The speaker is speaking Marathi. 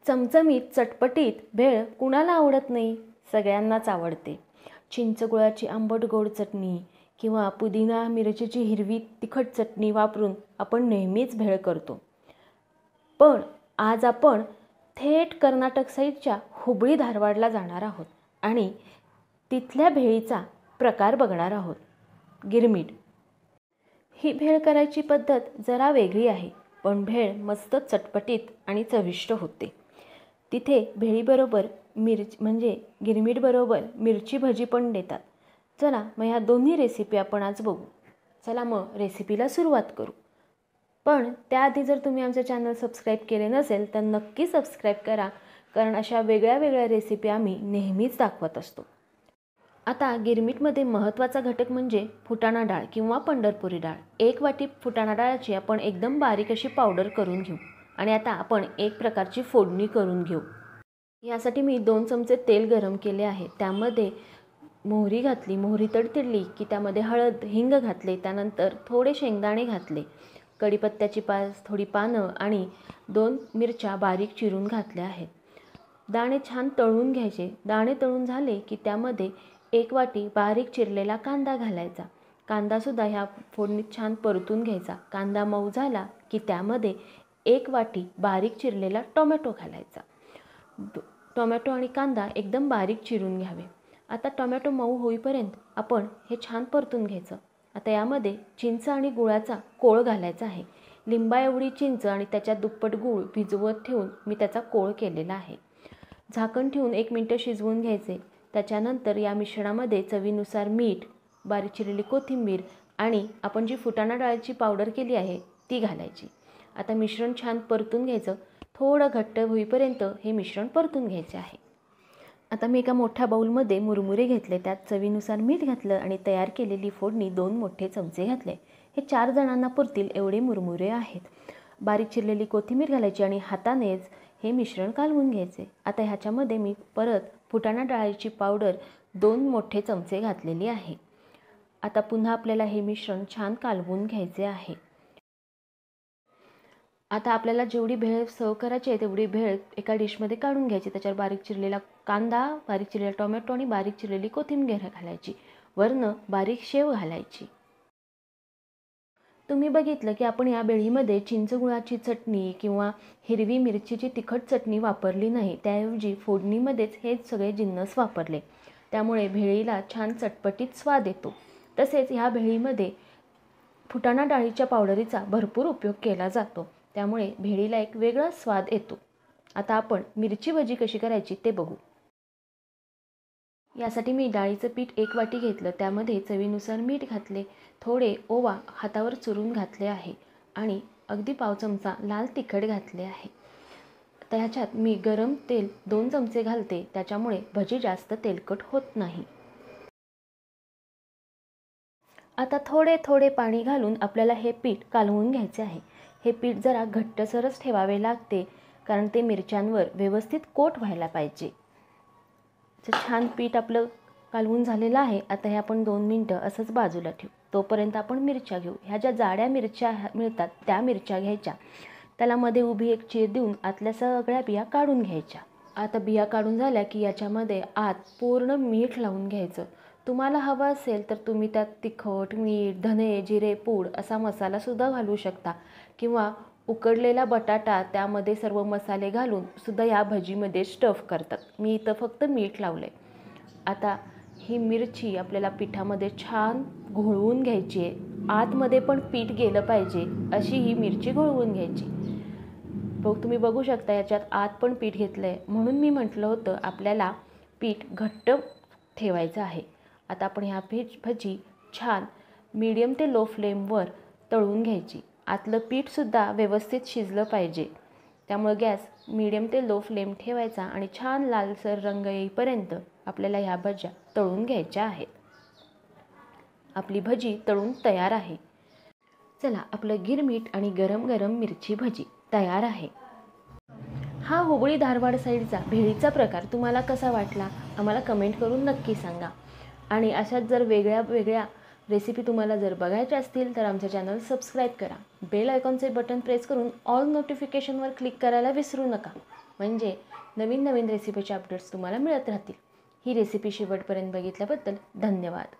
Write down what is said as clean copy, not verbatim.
चमचमीत चटपटीत भेळ कुणाला आवडत नाही? सगळ्यांनाच आवडते. चिंचगुळाची आंबट गोड चटणी किंवा पुदिना मिरचीची हिरवी तिखट चटणी वापरून आपण नेहमीच भेळ करतो. पण आज आपण थेट कर्नाटक साईडच्या हुबळी धारवाडला जाणार आहोत आणि तिथल्या भेळीचा प्रकार बघणार आहोत. गिरमीट ही भेळ करायची पद्धत जरा वेगळी आहे, पण भेळ मस्त चटपटीत आणि चविष्ट होते. तिथे भेळीबरोबर गिरमीटबरोबर मिरची भजी पण देतात. चला मग ह्या दोन्ही रेसिपी आपण आज बघू. चला मग रेसिपीला सुरुवात करू. पण त्याआधी जर तुम्ही आमचं चॅनल सबस्क्राईब केले नसेल तर नक्की सबस्क्राईब करा, कारण अशा वेगळ्या वेगळ्या रेसिपी आम्ही नेहमीच दाखवत असतो. आता गिरमीटमध्ये महत्त्वाचा घटक म्हणजे फुटाणा डाळ किंवा पंढरपुरी डाळ. 1 वाटी फुटाणा डाळाची आपण एकदम बारीक अशी पावडर करून घेऊ आणि आता आपण एक प्रकारची फोडणी करून घेऊ. यासाठी मी 2 चमचे तेल गरम केले आहे. त्यामध्ये मोहरी घातली. मोहरी तडतडली की त्यामध्ये हळद हिंग घातले. त्यानंतर थोडे शेंगदाणे घातले. कढीपत्त्याची थोडी पानं आणि 2 मिरच्या बारीक चिरून घातल्या आहेत. दाणे छान तळून घ्यायचे. दाणे तळून झाले की त्यामध्ये 1 वाटी बारीक चिरलेला कांदा घालायचा. कांदासुद्धा ह्या फोडणीत छान परतून घ्यायचा. कांदा मऊ झाला की त्यामध्ये 1 वाटी बारीक चिरलेला टोमॅटो घालायचा. टोमॅटो आणि कांदा एकदम बारीक चिरून घ्यावे. आता टोमॅटो मऊ होईपर्यंत आपण हे छान परतून घ्यायचं. आता यामध्ये चिंच आणि गुळाचा कोळ घालायचा आहे. लिंबा एवढी चिंच आणि त्याच्या दुप्पट गूळ भिजवत ठेवून मी त्याचा कोळ केलेला आहे. झाकण ठेवून 1 मिनिट शिजवून घ्यायचे. त्याच्यानंतर या मिश्रणामध्ये चवीनुसार मीठ, बारीक चिरलेली कोथिंबीर आणि आपण जी फुटाणा डाळीची पावडर केली आहे ती घालायची. आता मिश्रण छान परतून घ्यायचं. थोडं घट्ट होईपर्यंत हे मिश्रण परतून घ्यायचे आहे. आता मी एका मोठ्या बाउलमध्ये मुरमुरे घेतले. त्यात चवीनुसार मीठ घातलं आणि तयार केलेली फोडणी 2 मोठे चमचे घातले. हे 4 जणांना पुरतील एवढे मुरमुरे आहेत. बारीक चिरलेली कोथिंबीर घालायची आणि हातानेच हे मिश्रण कालवून घ्यायचे. आता ह्याच्यामध्ये मी परत फुटाणा डाळीची पावडर 2 मोठे चमचे घातलेली आहे. आता पुन्हा आपल्याला हे मिश्रण छान कालवून घ्यायचे आहे. आता आपल्याला जेवढी भेळ सर्व करायची आहे तेवढी भेळ एका डिशमध्ये काढून घ्यायची. त्याच्यावर बारीक चिरलेला कांदा, बारीक चिरलेला टोमॅटो आणि बारीक चिरलेली कोथिंबीर घालायची. वरनं बारीक शेव घालायची. तुम्ही बघितलं की आपण या भेळीमध्ये चिंचगुळाची चटणी किंवा हिरवी मिरचीची तिखट चटणी वापरली नाही. त्याऐवजी फोडणीमध्येच हे सगळे जिन्नस वापरले. त्यामुळे भेळीला छान चटपटीत स्वाद येतो. तसेच ह्या भेळीमध्ये फुटाणा डाळीच्या पावडरीचा भरपूर उपयोग केला जातो. त्यामुळे भेळीला एक वेगळा स्वाद येतो. आता आपण मिरची भजी कशी करायची ते बघू. यासाठी मी डाळीचं पीठ 1 वाटी घेतलं. त्यामध्ये चवीनुसार मीठ घातले. थोडे ओवा हातावर चुरून घातले आहे आणि अगदी पाव चमचा लाल तिखट घातले आहे. तर ह्याच्यात मी गरम तेल 2 चमचे घालते. त्याच्यामुळे भजी जास्त तेलकट होत नाही. आता थोडे थोडे पाणी घालून आपल्याला हे पीठ कालवून घ्यायचे आहे. हे पीठ जरा घट्टसरच ठेवावे लागते, कारण ते मिरच्यांवर व्यवस्थित कोट व्हायला पाहिजे. छान पीठ आपलं कालवून झालेलं आहे. आता हे आपण 2 मिनिटं असंच बाजूला ठेवू. तोपर्यंत आपण मिरच्या घेऊ. ह्या ज्या जाड्या मिरच्या मिळतात त्या मिरच्या घ्यायच्या. त्याला मध्ये उभी एक चीर देऊन आतल्या सगळ्या बिया काढून घ्यायच्या. आता बिया काढून झाल्या की याच्यामध्ये आत पूर्ण मीठ लावून घ्यायचं. तुम्हाला हवं असेल तर तुम्ही त्यात तिखट, मीठ, धने, जिरे पूड असा मसालासुद्धा घालू शकता किंवा उकडलेला बटाटा त्यामध्ये सर्व मसाले घालून सुद्धा या भजीमध्ये स्टफ करतात. मी इथं फक्त मीठ लावले. आता ही मिरची आपल्याला पिठामध्ये छान घोळवून घ्यायची आहे. आतमध्ये पण पीठ गेलं पाहिजे अशी ही मिरची घोळवून घ्यायची. तुम्ही बघू शकता याच्यात आत पण पीठ घेतलं आहे. म्हणून मी म्हटलं होतं आपल्याला पीठ घट्ट ठेवायचं आहे. आता आपण ह्या भजी छान मीडियम ते लो फ्लेमवर तळून घ्यायची. आतलं पीठसुद्धा व्यवस्थित शिजलं पाहिजे. त्यामुळे गॅस मीडियम ते लो फ्लेम ठेवायचा आणि छान लालसर रंग येईपर्यंत आपल्याला ह्या भज्या तळून घ्यायच्या आहेत. आपली भजी तळून तयार आहे. चला, आपलं गिरमीट आणि गरम गरम मिरची भजी तयार आहे. हा हुबळी धारवाड साईडचा भेळीचा प्रकार तुम्हाला कसा वाटला आम्हाला कमेंट करून नक्की सांगा. आणि अशाच जर वेगळ्या वेगळ्या रेसिपी तुम्हाला जर बघायच्या असतील तर आमचं चॅनल सबस्क्राईब करा. बेल आयकॉनचे बटन प्रेस करून ऑल नोटिफिकेशनवर क्लिक करायला विसरू नका. म्हणजे नवीन नवीन रेसिपीचे अपडेट्स तुम्हाला मिळत राहतील. ही रेसिपी शेवटपर्यंत बघितल्याबद्दल धन्यवाद.